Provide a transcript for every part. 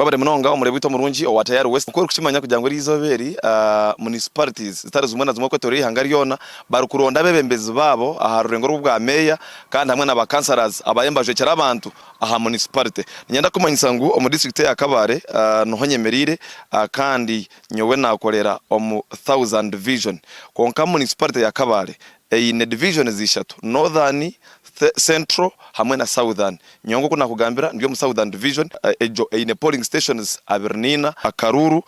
Kwabare munonga umurebe wito murungi o watayari west ko kushimanya kugira ngo rizoberi municipalities zitaruzumana zimwe ko tori hangari yona barukuronda bebembezi babo aha rurengo rw'ubwa meya kandi hamwe n'aba councillors abayembaje cyara abantu aha municipality nyenda kumanyisa ngo mu district ya Kabare no nyemerire kandi nyowe nakorera mu 1000 division konka municipality ya Kabare ine division zishatu northern central hamwe na southern nyongo kuna kugambira ndiyo mu southern division ejo ine polling stations abernina akaruru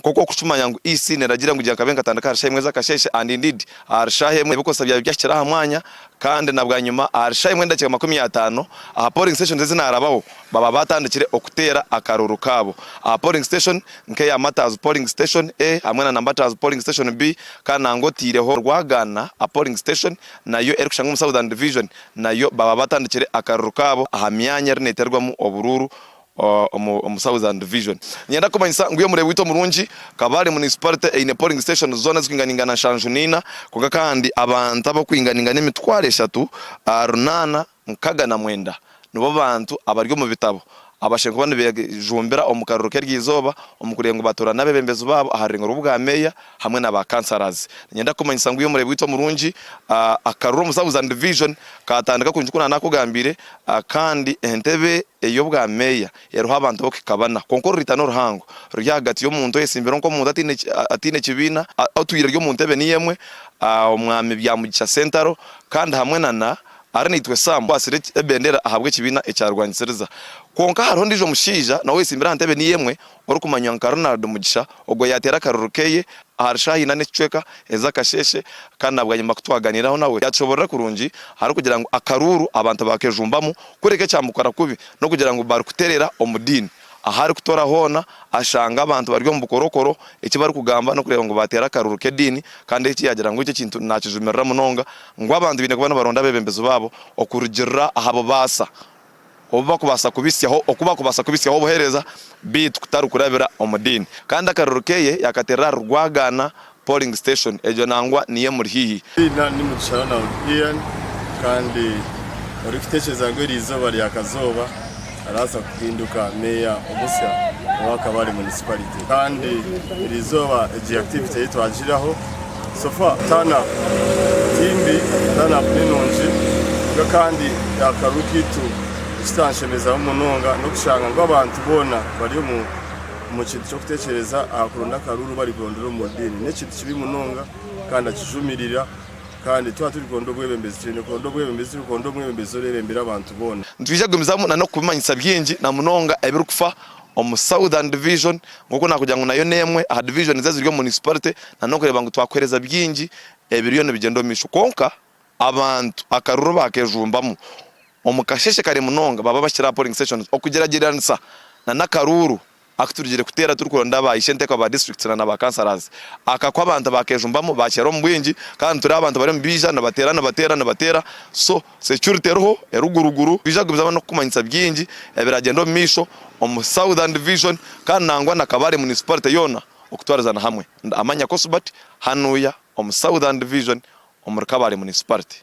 koko kuchumanya ngo isi neragira ngo kabenga tandaka arshaye za kasheshe and indeed arshaye mwe bikosa bya byakira hamwanya kandi nabwa nyuma arshaye mwe ndakika 50 aha polling stations zinarabaho baba batandikire okutera akaruru kabo aha polling station nke ya Matters polling station A hamwe na Matters polling station B kana ngotireho rwagana a polling station nayo erikushanga mu southern division nayo baba batandikire akaruru kabo aha myanya rineterwamo obururu mu southern division nyenda kumanyisa nguye murebe wito murungi Kabare municipality ine polling station zone zkinganingana shanjunina kuga kandi abantu abo kwinganingana emitware 3 runana nkaga na mwenda nubo bantu abaryo mu bitabo abashengo bane bejumbera omukaruro keryizoba omukurengo batora nabebembezo babo aharengo rubwa meya hamwe n'aba councillors nyenda kumanyisa nguye murebe wito murungi akaruro mu southern division katandika kunjukuna nakugambire kandi entebe eyo bwa meya yeruha abantu bokikabana konkoro ritano ruhango ryagati yo muntu yesimbero nko muntu atine kibina atuyire ryo muntu ebe niyemwe umwami bya mugisha centaro kandi hamwe nana aranitwe Sam basire ebendera ahabwe kibina ecyarwanyisiriza konka haro ndijo mushija na wese imbira ntebe niyemwe orukumanya Ronald mugisha ogo yatera karurukeye aharshahi nane cweka eza kasheshe kandi nabwanyuma kutwaganiraho nawe yacobora kurungi hari kugira ngo akaruru abantu bakejumbamo kureke cyamukora kubi no kugira ngo barukuterera omudini ahari kutora hona ashanga abantu baryo mu bukorokoro ikibari kugamba no kureba ngo batera akaruru kedini kandi iki yagira ngo iki kintu nakijumerera munonga ngo abantu bine kubana baronda bebembezo babo okurugirira ahabo basa oba kubasa kubisyaho okuba kubasa kubisyaho bohereza bit kutarukurabira omudini kandi akaruru keye yakatera rwagana polling station ejo nangwa niye muri hihi ni mushana Ian kandi uri fitecheza ngo rizoba ryakazoba araza kuhinduka meya omusya wa Kabare municipality kandi rizoba activity yitwajiraho sofa tana timbi tana plenonje kandi akarukitu istanshemeza umunonga no gushanga ngo abantu bona bari mu kintu cyo gutekereza akurunda karuru bari gondoro mu dini ne kintu kibi munonga kandi akijumirira kandi twa turi kondo bwebembezi cyane kondo bwebembezi kondo bwebembezi rerembera abantu bona ntwijagumizamo na no kumanyisa byingi na munonga ebiri kufa omu southern division ngoko nakugira ngo nayo nemwe aha division zaziryo municipality na no kureba ngo twakwereza byingi ebiriyone bigendo misho konka abantu akaruru bakejumbamo omukasheshe kare munonga baba bashyira polling stations okugerageranisa na nakaruru akuturigire kutera turukuronda bayishente kwa ba districts na ba councillors akakwa abantu bakejumbamo bakero mbwingi kandi turi abantu bari mbija na batera so security roho eruguruguru bijagumza no kumanyisa byingi ebiragendo misho omu southern division kandi nangwa na Kabare municipality yona okutwarizana hamwe amanya kosubat hanuya omu southern division omu Kabare municipality